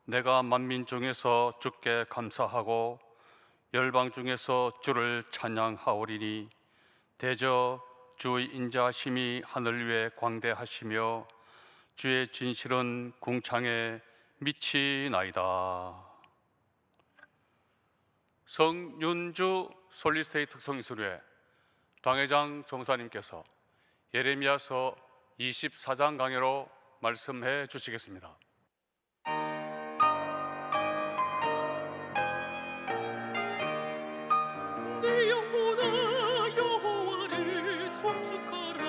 내가 만민 중에서 주께 감사하고 열방 중에서 주를 찬양하오리니 대저 주의 인자하심이 하늘 위에 광대하시며 주의 진실은 궁창에 미치나이다. 성윤주 솔리스테이 특성이수료회 당회장 정사님께서 예레미야서 24장 강해로 말씀해 주시겠습니다. 내 영혼아 여호와를 송축하라.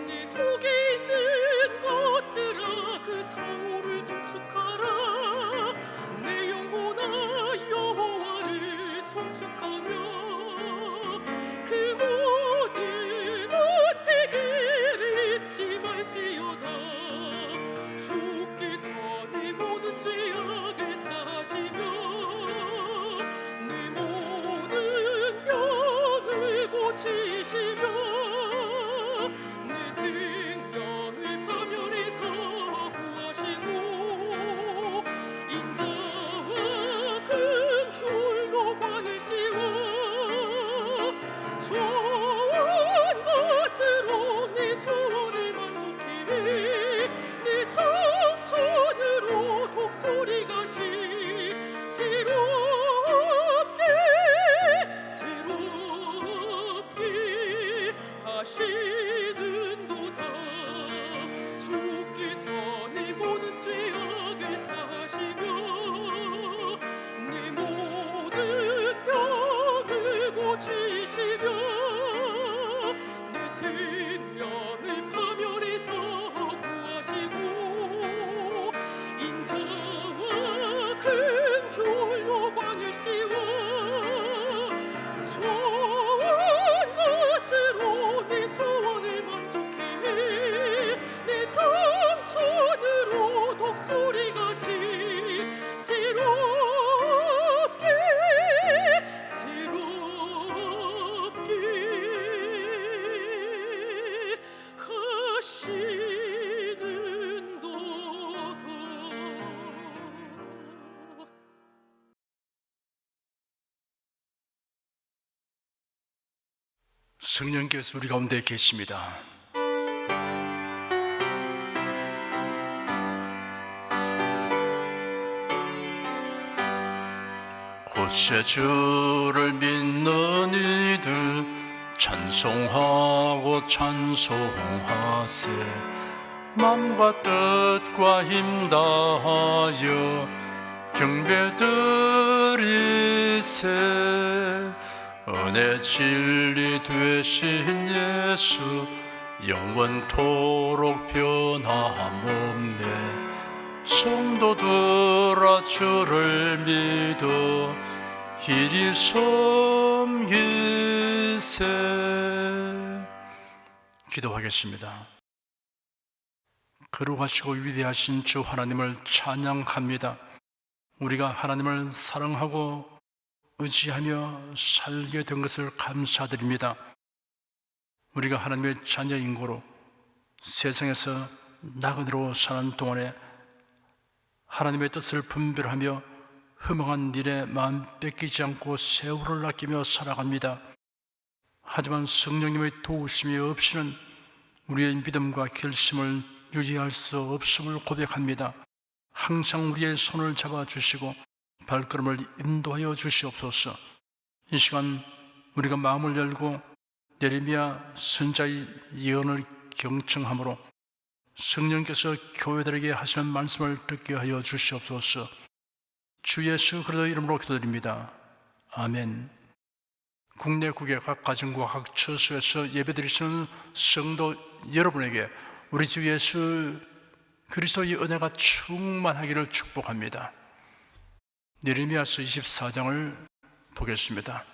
네 속에 있는 것들아 그 성호를 송축하라. 내 영혼아 여호와를 송축하며 그 모든 언택을 잊지 말지어다. 주께서 내 모든 죄악을 사시며 고치시며 내 생명을 파멸에서 구하시고 인자와 긍휼로 관을 씌워 좋은 것으로 내 소원을 만족해 내 청춘으로 독수리같이 하시는도다. 주께서 내 모든 죄악을 사시며 내 모든 병을 고치시며 내 생명을 파멸에서 구하시고 인자와 긍휼로 관을 씌워 내 소원을 만족해 내 청춘으로 독수리같이 새롭게 하시는도다. 성령께서 우리 가운데 계십니다. 곧새 주를 믿는 이들 찬송하고 찬송하세. 맘과 뜻과 힘 다하여 경배드리세. 은혜 진리 되신 예수 영원토록 변함없네. 성도들아 주를 믿어 길이 섬기세. 기도하겠습니다. 거룩하시고 위대하신 주 하나님을 찬양합니다. 우리가 하나님을 사랑하고 의지하며 살게 된 것을 감사드립니다. 우리가 하나님의 자녀인 고로 세상에서 나그네로 사는 동안에 하나님의 뜻을 분별하며 허망한 일에 마음 뺏기지 않고 세월을 아끼며 살아갑니다. 하지만 성령님의 도우심이 없이는 우리의 믿음과 결심을 유지할 수 없음을 고백합니다. 항상 우리의 손을 잡아주시고 발걸음을 인도하여 주시옵소서. 이 시간 우리가 마음을 열고 예레미야 선지자의 예언을 경청함으로 성령께서 교회들에게 하시는 말씀을 듣게 하여 주시옵소서. 주 예수 그리스도의 이름으로 기도드립니다. 아멘. 국내 국외 각 가정과 각 처소에서 예배드리시는 성도 여러분에게 우리 주 예수 그리스도의 은혜가 충만하기를 축복합니다. 예레미야서 24장을 보겠습니다.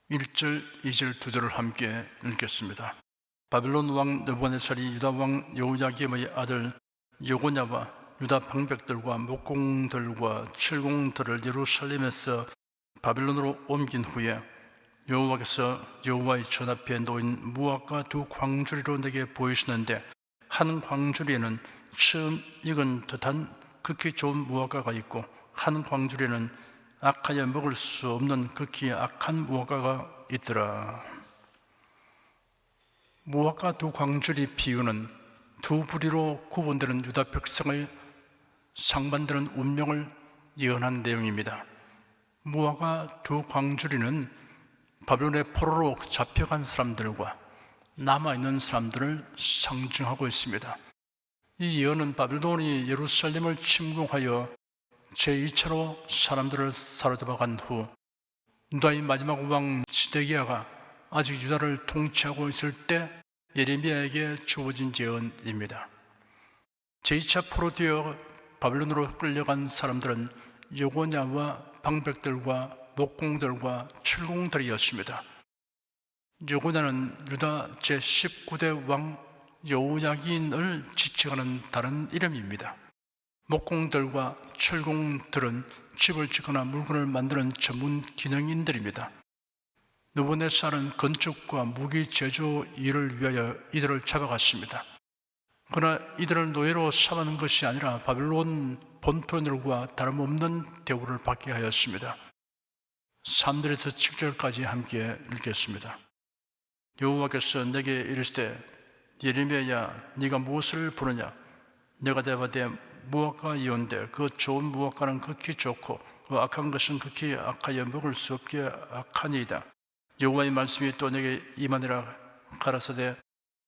1절, 2절, 2절을 함께 읽겠습니다. 바벨론 왕 느부갓네살이 유다 왕 여호야김의 아들 여고냐와 유다 방백들과 목공들과 칠공들을 예루살렘에서 바벨론으로 옮긴 후에 여호와께서 여호와의 전 앞에 놓인 무화과 두 광주리로 내게 보이시는데 한 광주리에는 처음 익은 듯한 극히 좋은 무화과가 있고, 한 광주리는 악하여 먹을 수 없는 극히 악한 무화과가 있더라. 무화과 두 광주리 비유는 두 부류로 구분되는 유다 백성의 상반되는 운명을 예언한 내용입니다. 무화과 두 광주리는 바벨론의 포로로 잡혀간 사람들과 남아있는 사람들을 상징하고 있습니다. 이 예언은 바벨론이 예루살렘을 침공하여 제2차로 사람들을 사로잡아간 후 유다의 마지막 왕 시드기야가 아직 유다를 통치하고 있을 때 예레미야에게 주어진 예언입니다. 제2차 포로되어 바벨론으로 끌려간 사람들은 여고냐와 방백들과 목공들과 철공들이었습니다. 여고냐는 유다 제19대 왕 여호야긴을 지칭하는 다른 이름입니다. 목공들과 철공들은 집을 짓거나 물건을 만드는 전문 기능인들입니다. 느부갓네살은 건축과 무기 제조 일을 위하여 이들을 잡아갔습니다. 그러나 이들을 노예로 삼는 것이 아니라 바벨론 본토인들과 다름없는 대우를 받게 하였습니다. 3절에서 7절까지 함께 읽겠습니다. 여호와께서 내게 이르시되 예레미야야, 네가 무엇을 부르냐? 내가 대답하되 무화과이온데 그 좋은 무화과는 극히 좋고 그 악한 것은 극히 악하여 먹을 수 없게 악하니이다. 여호와의 말씀이 또 내게 임하니라. 가라사대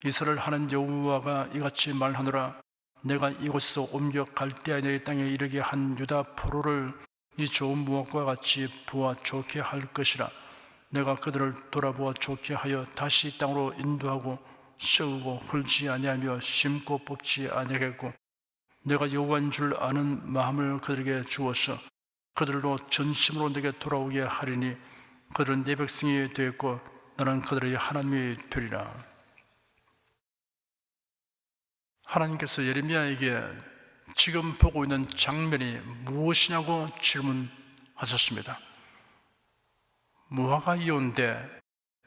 이스라엘 하나님 여호와가 이같이 말하노라. 내가 이곳에서 옮겨 갈대아 내 땅에 이르게 한 유다 포로를 이 좋은 무화과와 같이 보아 좋게 할 것이라. 내가 그들을 돌아보아 좋게 하여 다시 땅으로 인도하고 세우고 헐지 아니하며 심고 뽑지 아니하겠고, 내가 여호와인 줄 아는 마음을 그들에게 주어서 그들로 전심으로 내게 돌아오게 하리니 그들은 내 백성이 되었고 나는 그들의 하나님이 되리라. 하나님께서 예레미야에게 지금 보고 있는 장면이 무엇이냐고 질문하셨습니다. 무화과이온데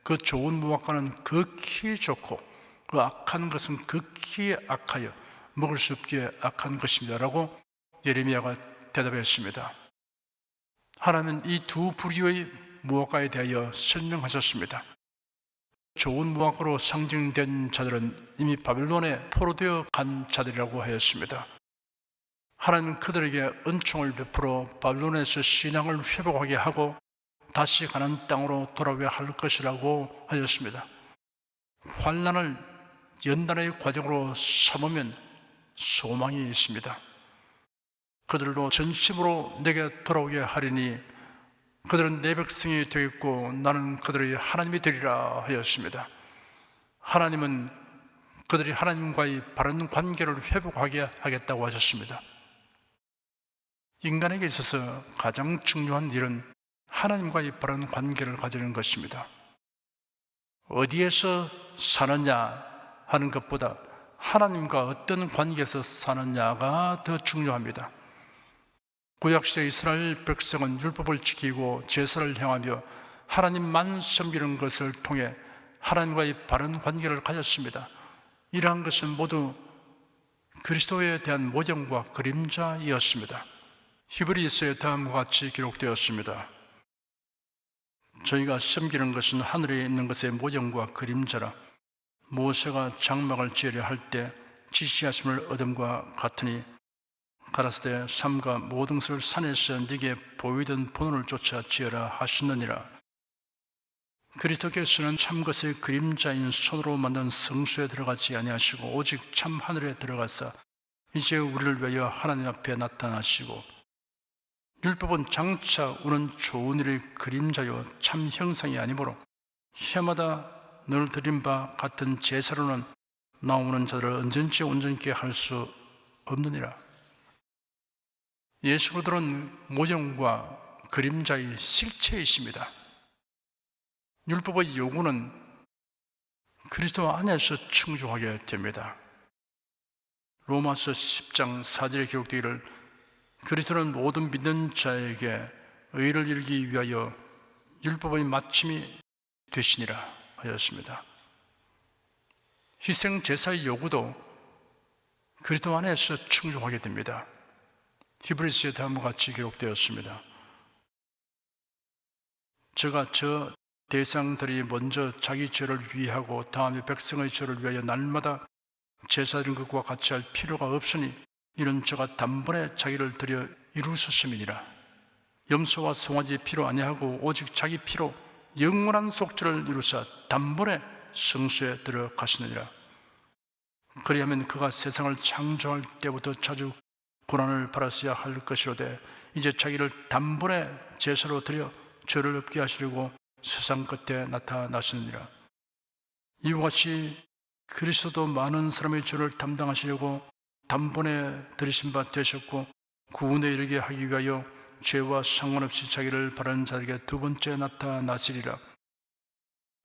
그 좋은 무화과는 극히 좋고 그 악한 것은 극히 악하여 먹을 수 없게 악한 것입니다 라고 예레미야가 대답했습니다. 하나님은 이 두 부류의 무화과에 대하여 설명하셨습니다. 좋은 무화과로 상징된 자들은 이미 바벨론에 포로되어 간 자들이라고 하였습니다. 하나님은 그들에게 은총을 베풀어 바벨론에서 신앙을 회복하게 하고 다시 가나안 땅으로 돌아오게 할 것이라고 하였습니다. 환난을 연단의 과정으로 삼으면 소망이 있습니다. 그들로 전심으로 내게 돌아오게 하리니 그들은 내 백성이 되겠고 나는 그들의 하나님이 되리라 하였습니다. 하나님은 그들이 하나님과의 바른 관계를 회복하게 하겠다고 하셨습니다. 인간에게 있어서 가장 중요한 일은 하나님과의 바른 관계를 가지는 것입니다. 어디에서 사느냐 하는 것보다 하나님과 어떤 관계에서 사느냐가 더 중요합니다. 구약시대 이스라엘 백성은 율법을 지키고 제사를 행하며 하나님만 섬기는 것을 통해 하나님과의 바른 관계를 가졌습니다. 이러한 것은 모두 그리스도에 대한 모형과 그림자이었습니다. 히브리서에 다음과 같이 기록되었습니다. 저희가 섬기는 것은 하늘에 있는 것의 모형과 그림자라. 모세가 장막을 지으려 할 때 지시하심을 얻음과 같으니 가라사대 삼가 모든 것을 산에서 네게 보이던 본원을 쫓아 지어라 하시느니라. 그리스도께서는 참 것의 그림자인 손으로 만든 성소에 들어가지 아니하시고 오직 참 하늘에 들어가사 이제 우리를 위하여 하나님 앞에 나타나시고, 율법은 장차 우는 좋은 일의 그림자요 참 형상이 아니므로 해마다 늘 드린 바 같은 제사로는 나오는 자들을 언제든지 온전케 할 수 없느니라. 예수들은 모형과 그림자의 실체이십니다. 율법의 요구는 그리스도 안에서 충족하게 됩니다. 로마서 10장 4절에 기록되기를 그리스도는 모든 믿는 자에게 의를 이루기 위하여 율법의 마침이 되시니라 하였습니다. 희생 제사의 요구도 그리스도 안에서 충족하게 됩니다. 히브리서에 다음과 같이 기록되었습니다. 저가 저 대상들이 먼저 자기 죄를 위하고 다음에 백성의 죄를 위하여 날마다 제사드린 것과 같이 할 필요가 없으니 이는 저가 단번에 자기를 드려 이루셨음이니라. 염소와 송아지 피로 아니하고 오직 자기 피로 영원한 속죄를 이루사 단번에 성소에 들어가시느니라. 그리하면 그가 세상을 창조할 때부터 자주 고난을 받았어야 할 것이로되 이제 자기를 단번에 제사로 드려 죄를 없게 하시려고 세상 끝에 나타나시느니라. 이와 같이 그리스도도 많은 사람의 죄를 담당하시려고 단번에 들이신 바 되셨고 구원에 이르게 하기 위하여 죄와 상관없이 자기를 바라는 자에게 두 번째 나타나시리라.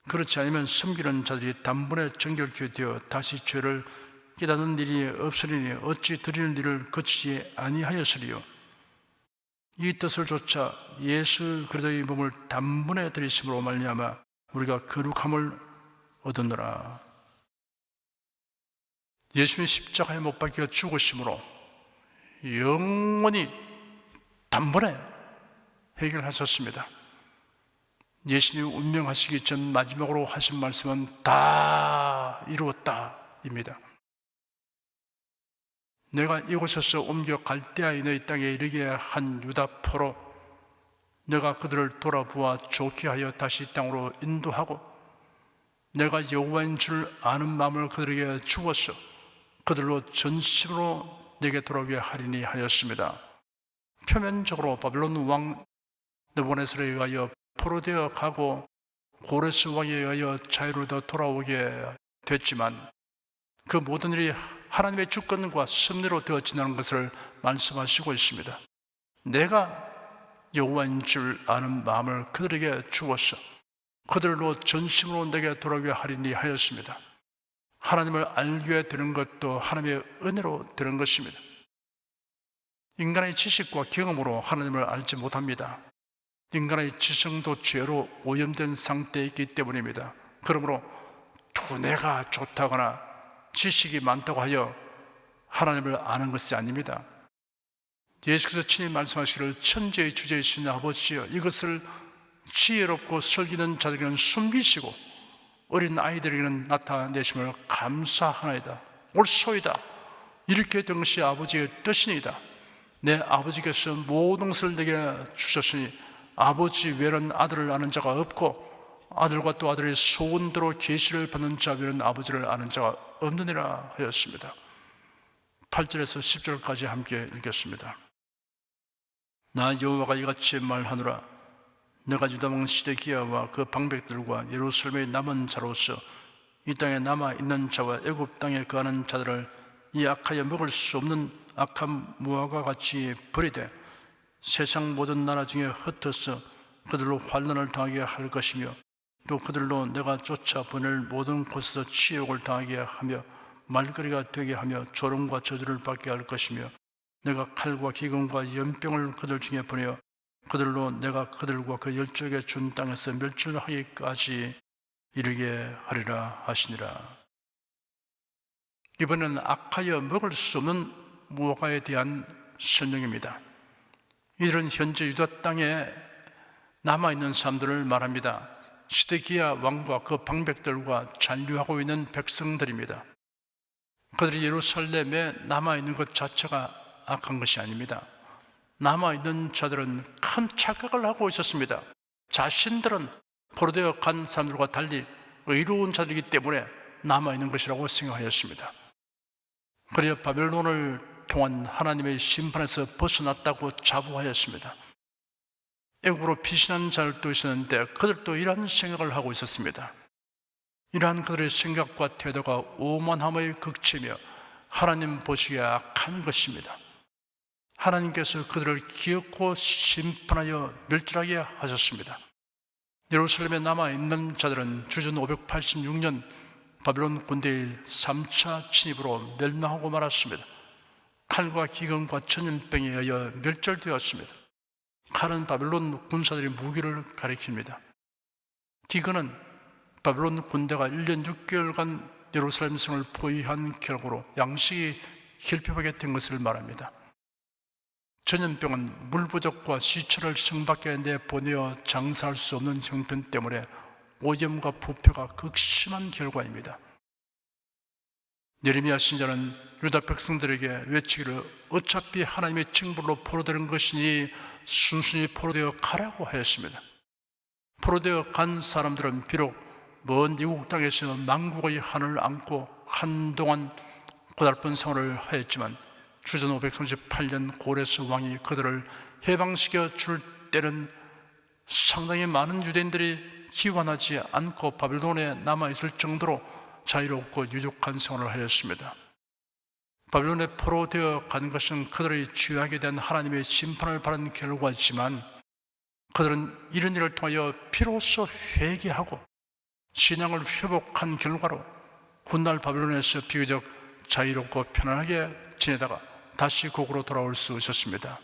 그렇지 않으면 섬기는 자들이 단번에 정결케 되어 다시 죄를 깨닫는 일이 없으리니 어찌 드리는 일을 거치지 아니하였으리요. 이 뜻을 조차 예수 그리스도의 몸을 단번에 드리심으로 말미암아 우리가 거룩함을 얻었노라. 예수님이 십자가에 못 박혀 죽으심으로 영원히 단번에 해결하셨습니다. 예수님이 운명하시기 전 마지막으로 하신 말씀은 다 이루었다입니다. 내가 이곳에서 옮겨 갈대아의 너희 땅에 이르게 한 유다 포로 내가 그들을 돌아보아 좋게 하여 다시 땅으로 인도하고 내가 여호와인 줄 아는 마음을 그들에게 주었어 그들로 전심으로 내게 돌아오게 하리니 하였습니다. 표면적으로 바벨론 왕 느부갓네살에 의하여 포로되어 가고 고레스 왕에 의하여 자유로 돌아오게 됐지만 그 모든 일이 하나님의 주권과 섭리로 되어 지나는 것을 말씀하시고 있습니다. 내가 여호와인 줄 아는 마음을 그들에게 주었어 그들로 전심으로 내게 돌아오게 하리니 하였습니다. 하나님을 알게 되는 것도 하나님의 은혜로 되는 것입니다. 인간의 지식과 경험으로 하나님을 알지 못합니다. 인간의 지성도 죄로 오염된 상태에 있기 때문입니다. 그러므로 두뇌가 좋다거나 지식이 많다고 하여 하나님을 아는 것이 아닙니다. 예수께서 친히 말씀하시기를 천지의 주제이신 아버지여 이것을 지혜롭고 설기는 자들에게는 숨기시고 어린 아이들에게는 나타내심을 감사하나이다. 옳소이다. 이렇게 된 것이 아버지의 뜻이니이다. 내 아버지께서 모든 것을 내게 주셨으니 아버지 외에는 아들을 아는 자가 없고 아들과 또 아들의 소원대로 계시를 받는 자 외에는 아버지를 아는 자가 없느니라 하였습니다. 8절에서 10절까지 함께 읽겠습니다. 나 여호와가 이같이 말하노라. 내가 유다왕 시드기야와 그 방백들과 예루살렘의 남은 자로서 이 땅에 남아있는 자와 애굽 땅에 거하는 자들을 이 악하여 먹을 수 없는 악한 무화과 같이 버리되 세상 모든 나라 중에 흩어서 그들로 환난을 당하게 할 것이며 또 그들로 내가 쫓아보낼 모든 곳에서 치욕을 당하게 하며 말거리가 되게 하며 조롱과 저주를 받게 할 것이며 내가 칼과 기근과 연병을 그들 중에 보내어 그들로 내가 그들과 그 열족에 준 땅에서 멸절하기까지 이르게 하리라 하시니라. 이번에는 악하여 먹을 수 없는 무화과에 대한 설명입니다. 이들은 현재 유다 땅에 남아있는 사람들을 말합니다. 시드기야 왕과 그 방백들과 잔류하고 있는 백성들입니다. 그들이 예루살렘에 남아있는 것 자체가 악한 것이 아닙니다. 남아있는 자들은 큰 착각을 하고 있었습니다. 자신들은 포로되어 간 사람들과 달리 의로운 자들이기 때문에 남아있는 것이라고 생각하였습니다. 그리하여 바벨론을 통한 하나님의 심판에서 벗어났다고 자부하였습니다. 애국으로 피신한 자들도 있었는데 그들도 이러한 생각을 하고 있었습니다. 이러한 그들의 생각과 태도가 오만함의 극치며 하나님 보시기에 악한 것입니다. 하나님께서 그들을 기어코 심판하여 멸절하게 하셨습니다. 예루살렘에 남아있는 자들은 주전 586년 바벨론 군대의 3차 침입으로 멸망하고 말았습니다. 칼과 기근과 전염병에 의하여 멸절되었습니다. 칼은 바벨론 군사들의 무기를 가리킵니다. 기근은 바벨론 군대가 1년 6개월간 예루살렘 성을 포위한 결과로 양식이 결핍하게 된 것을 말합니다. 전염병은 물 부족과 시체를 성 밖에 내보내어 장사할 수 없는 형편 때문에 오염과 부패가 극심한 결과입니다. 예레미야 신자는 유다 백성들에게 외치기를 어차피 하나님의 징벌로 포로되는 것이니 순순히 포로되어 가라고 하였습니다. 포로되어 간 사람들은 비록 먼 이국 땅에서 만국의 하늘을 안고 한동안 고달픈 생활을 하였지만 주전 538년 고레스 왕이 그들을 해방시켜 줄 때는 상당히 많은 유대인들이 기환하지 않고 바벨론에 남아있을 정도로 자유롭고 유족한 생활을 하였습니다. 바벨론에 포로되어 간 것은 그들의 죄악에 대한 하나님의 심판을 받은 결과지만 그들은 이런 일을 통하여 비로소 회개하고 신앙을 회복한 결과로 훗날 바벨론에서 비교적 자유롭고 편안하게 지내다가 다시 고국으로 돌아올 수 있었습니다.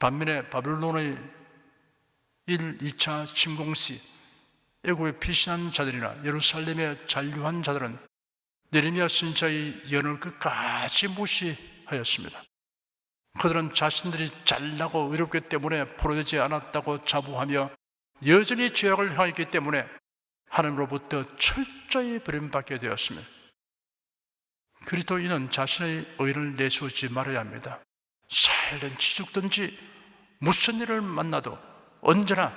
반면에 바벨론의 1, 2차 침공 시 애국에 피신한 자들이나 예루살렘에 잔류한 자들은 예레미야 선지자의 예언을 끝까지 무시하였습니다. 그들은 자신들이 잘나고 의롭기 때문에 포로되지 않았다고 자부하며 여전히 죄악을 행했기 때문에 하나님으로부터 철저히 버림받게 되었습니다. 그리스도인은 자신의 의를 내세우지 말아야 합니다. 살든지 죽든지 무슨 일을 만나도 언제나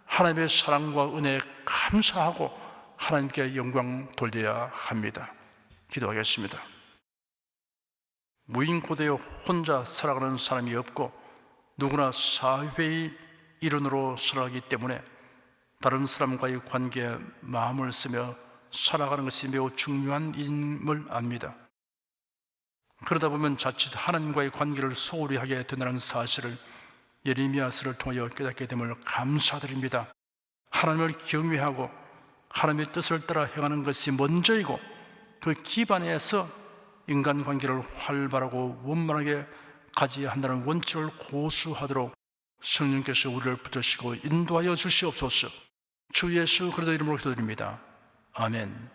하나님의 사랑과 은혜에 감사하고 하나님께 영광 돌려야 합니다. 기도하겠습니다. 무인고대에 혼자 살아가는 사람이 없고 누구나 사회의 일원으로 살아가기 때문에 다른 사람과의 관계에 마음을 쓰며 살아가는 것이 매우 중요한 일임을 압니다. 그러다 보면 자칫 하나님과의 관계를 소홀히 하게 된다는 사실을 예레미야서를 통하여 깨닫게 됨을 감사드립니다. 하나님을 경외하고 하나님의 뜻을 따라 행하는 것이 먼저이고 그 기반에서 인간관계를 활발하고 원만하게 가져야 한다는 원칙을 고수하도록 성령께서 우리를 붙드시고 인도하여 주시옵소서. 주 예수 그리스도 이름으로 기도드립니다. 아멘.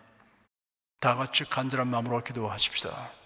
다 같이 간절한 마음으로 기도하십시다.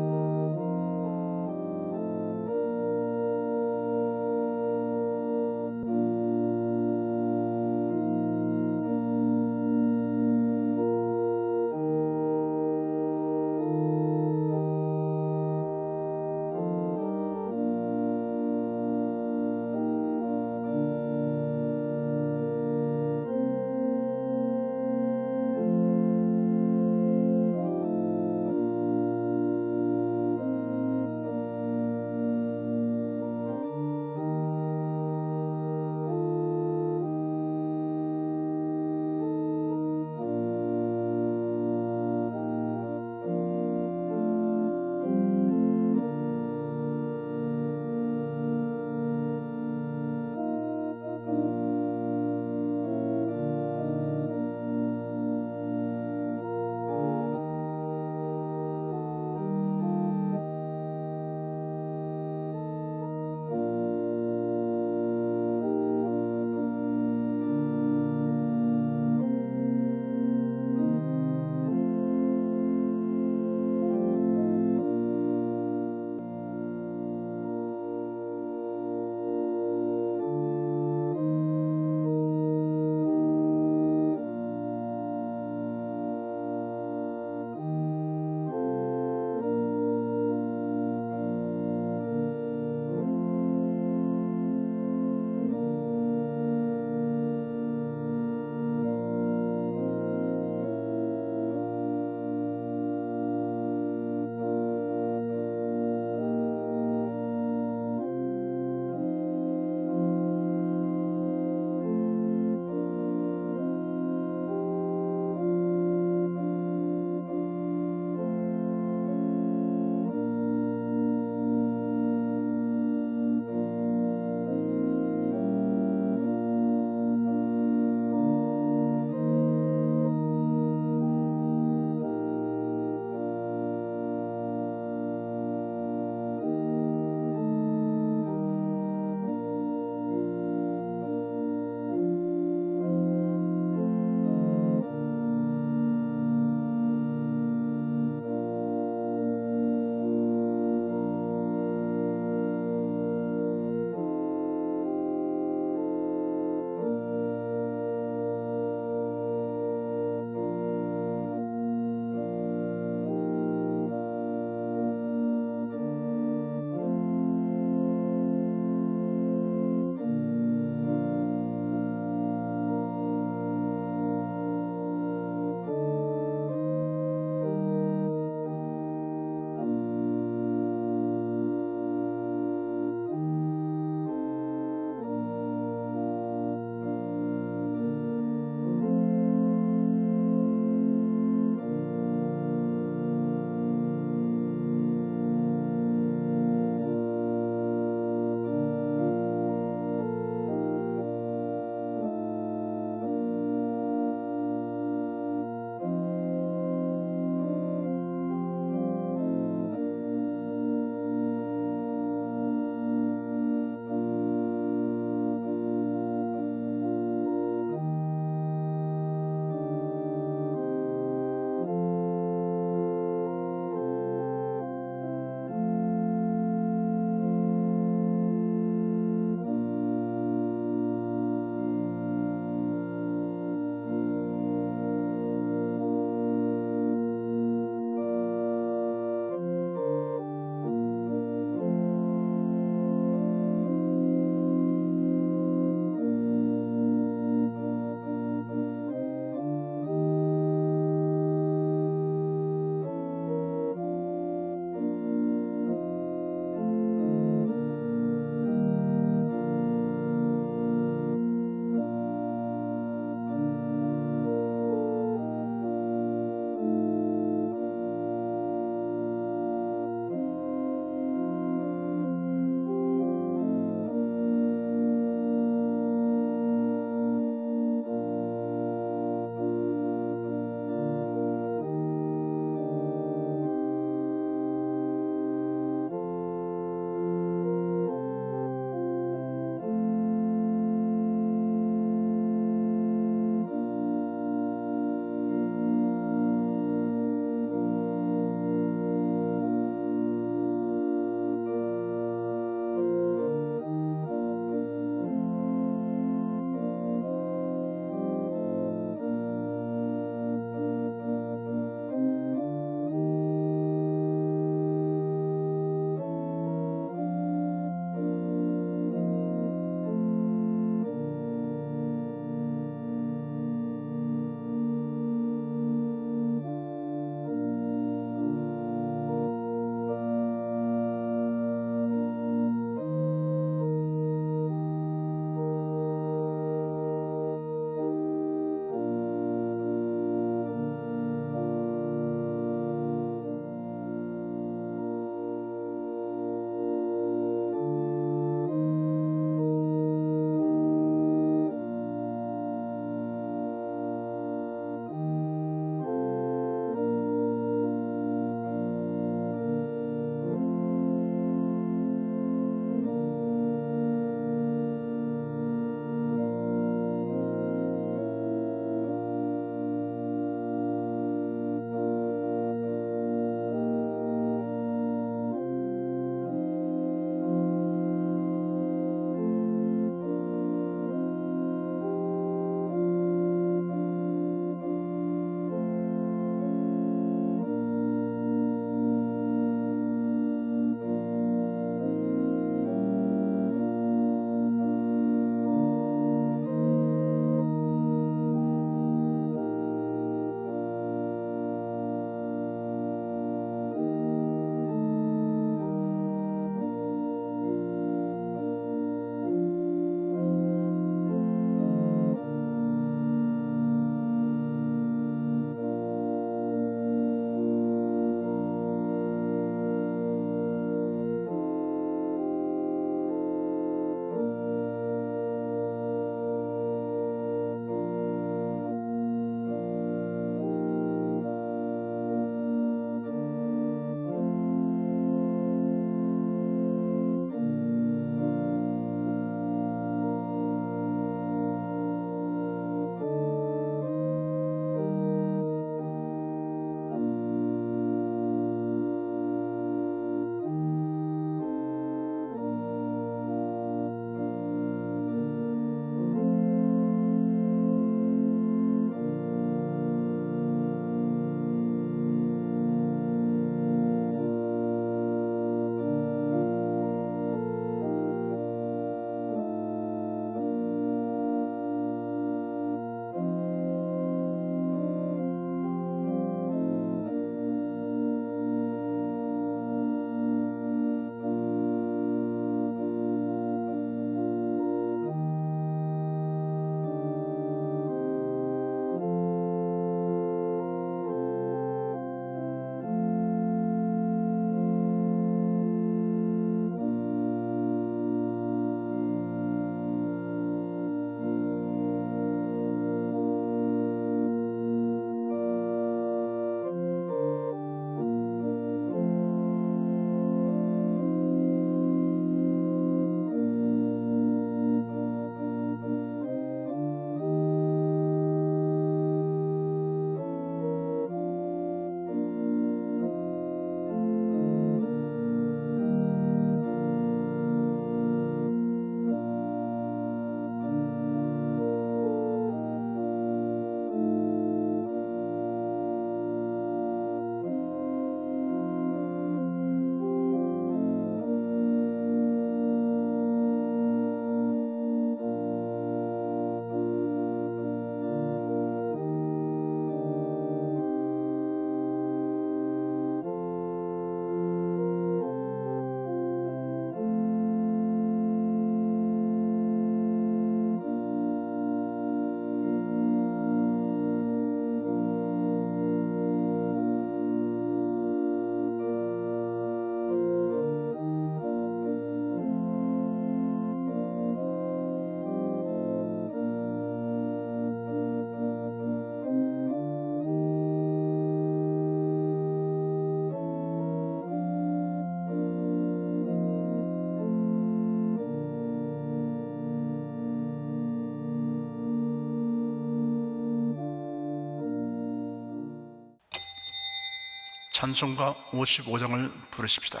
찬송가 55장을 부르십시다.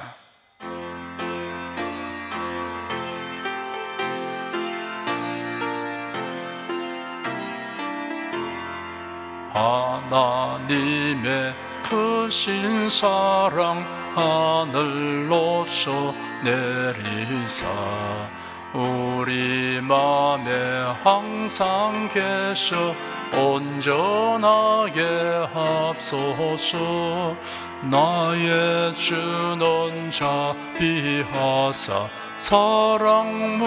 하나님의 크신 사랑 하늘로서 내리사 우리 맘에 항상 계셔 온전하게 합소서. 나의 주는 자비하사 사랑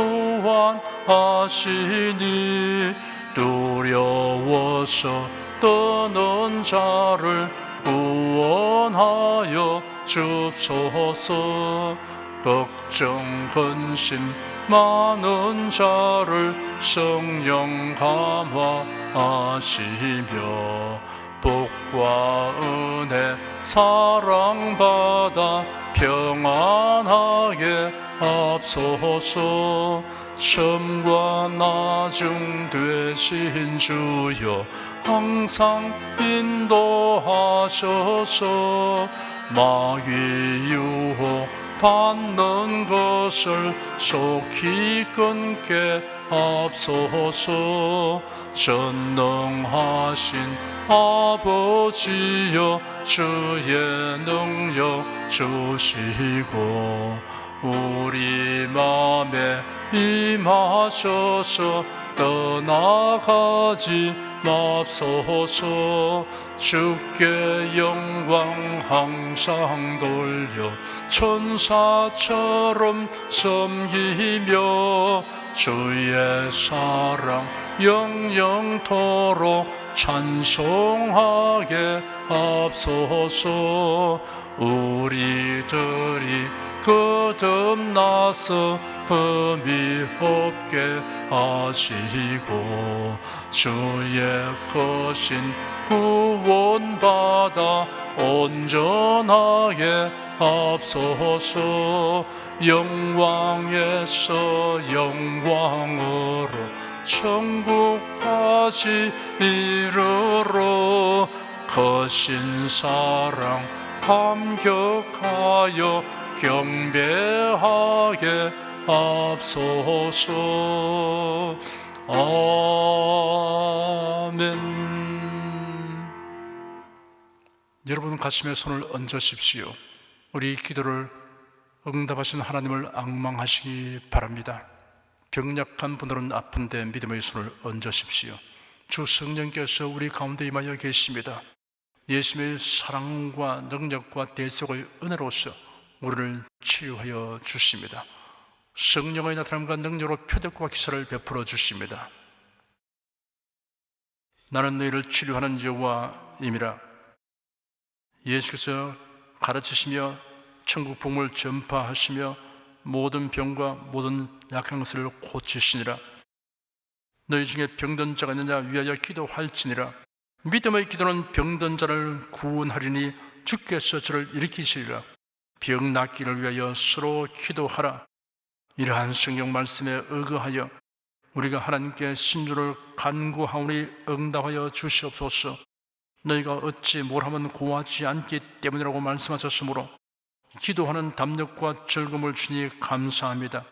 무한하시니 두려워서 떠는 자를 구원하여 주옵소서. 걱정 근심 많은 자를 성령 감화하시며 복과 은혜 사랑받아 평안하게 합소서. 처음과 나중 되신 주여 항상 인도하셔서 마귀 유혹 받는 것을 속히 끊게 합소서. 전능하신 아버지여 주의 능력 주시고 우리 맘에 임하셔서 떠나가지 맙소서. 주께 영광 항상 돌려 천사처럼 섬기며 주의 사랑 영영토록 찬송하게 합소서. 우리들이 거듭나서 흠이 없게 하시고 주의 크신 구원받아 온전하게 합소서. 영광에서 영광으로 천국까지 이르러 크신 사랑 감격하여 경배하게 합소서. 아멘. 여러분 가슴에 손을 얹으십시오. 우리 기도를 응답하신 하나님을 앙망하시기 바랍니다. 병약한 분들은 아픈데 믿음의 손을 얹으십시오. 주 성령께서 우리 가운데 임하여 계십니다. 예수님의 사랑과 능력과 대속의 은혜로서 우리를 치유하여 주십니다. 성령의 나타남과 능력으로 표적과 기사를 베풀어 주십니다. 나는 너희를 치료하는 여호와임이라. 예수께서 가르치시며 천국 복음을 전파하시며 모든 병과 모든 약한 것을 고치시니라. 너희 중에 병든 자가 있느냐 위하여 기도할지니라. 믿음의 기도는 병든 자를 구원하리니 주께서 저를 일으키시리라. 병 낫기를 위하여 서로 기도하라. 이러한 성경 말씀에 의거하여 우리가 하나님께 신주를 간구하오니 응답하여 주시옵소서. 너희가 어찌 뭘 하면 구하지 않기 때문이라고 말씀하셨으므로 기도하는 담력과 즐거움을 주니 감사합니다.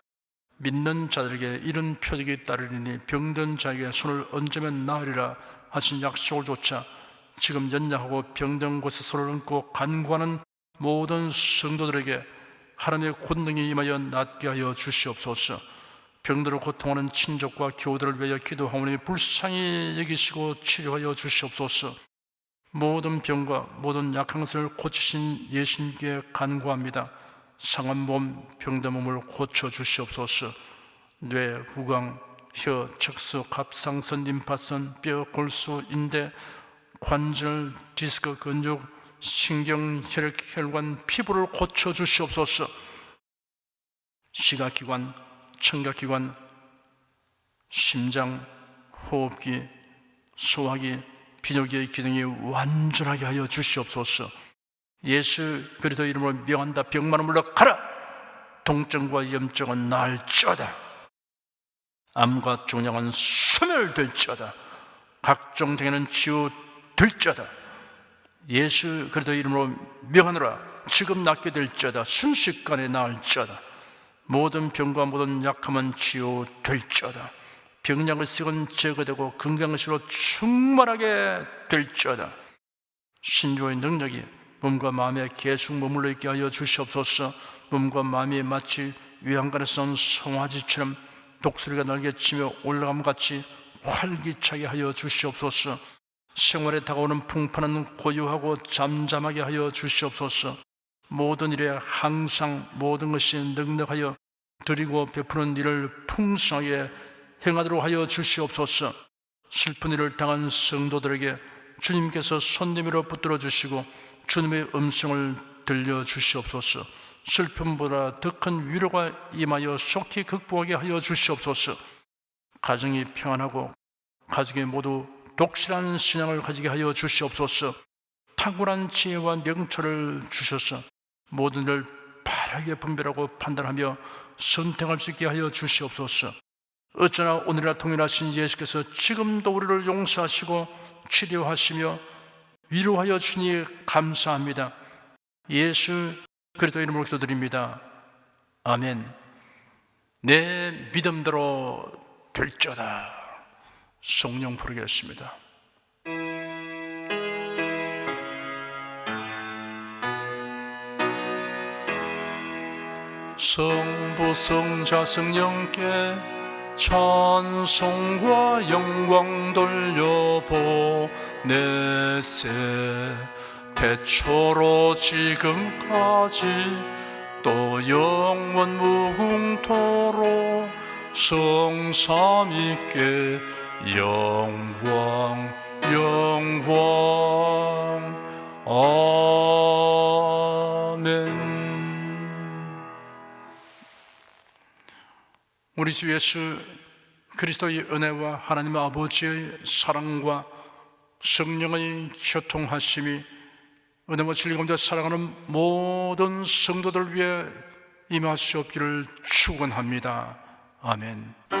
믿는 자들에게 이런 표적이 따르리니 병든 자에게 손을 얹으면 나으리라 하신 약속을 조차 지금 연약하고 병든 곳에 손을 얹고 간구하는 모든 성도들에게 하나님의 권능이 임하여 낫게 하여 주시옵소서. 병들어 고통하는 친족과 교우들을 위하여 기도하오니 불쌍히 여기시고 치료하여 주시옵소서. 모든 병과 모든 약한 것을 고치신 예수님께 간구합니다. 상한 몸, 병든 몸을 고쳐 주시옵소서. 뇌, 구강, 혀, 척수, 갑상선, 림파선, 뼈, 골수, 인대, 관절, 디스크, 근육, 신경, 혈액, 혈관, 피부를 고쳐 주시옵소서. 시각기관, 청각기관, 심장, 호흡기, 소화기, 비뇨기의 기능이 완전하게 하여 주시옵소서. 예수 그리스도 이름으로 명한다. 병만은 물러가라. 동증과 염증은 나을지어다. 암과 종양은 소멸될지어다. 각종 장애는 치유될지어다. 예수 그리스도 이름으로 명하노라. 지금 낫게 될지어다. 순식간에 나을지어다. 모든 병과 모든 약함은 치유될지어다. 병약의 색은 제거되고 건강의식으로 충만하게 될지어다. 신조의 능력이 몸과 마음에 계속 머물러 있게 하여 주시옵소서. 몸과 마음이 마치 외양간에서 온 송아지처럼 독수리가 날개치며 올라감 같이 활기차게 하여 주시옵소서. 생활에 다가오는 풍파는 고요하고 잠잠하게 하여 주시옵소서. 모든 일에 항상 모든 것이 넉넉하여 드리고 베푸는 일을 풍성하게 행하도록 하여 주시옵소서. 슬픈 일을 당한 성도들에게 주님께서 손님으로 붙들어 주시고 주님의 음성을 들려주시옵소서. 슬픔보다 더 큰 위로가 임하여 속히 극복하게 하여 주시옵소서. 가정이 평안하고 가족이 모두 독실한 신앙을 가지게 하여 주시옵소서. 탁월한 지혜와 명철을 주셔서 모든 일을 바르게 분별하고 판단하며 선택할 수 있게 하여 주시옵소서. 어쩌나 오늘이라 통일하신 예수께서 지금도 우리를 용서하시고 치료하시며 위로하여 주니 감사합니다. 예수 그리스도 이름으로 기도드립니다. 아멘. 내 믿음대로 될지어다. 성령 부르겠습니다. 성부 성자 성령께 찬송과 영광 돌려보내세. 태초로 지금까지 또 영원 무궁토록 성삼위께 영광 영광. 아멘. 우리 주 예수 그리스도의 은혜와 하나님 아버지의 사랑과 성령의 교통하심이 은혜와 진리 가운데 살아가는 모든 성도들 위해 임하시옵기를 축원합니다. 아멘.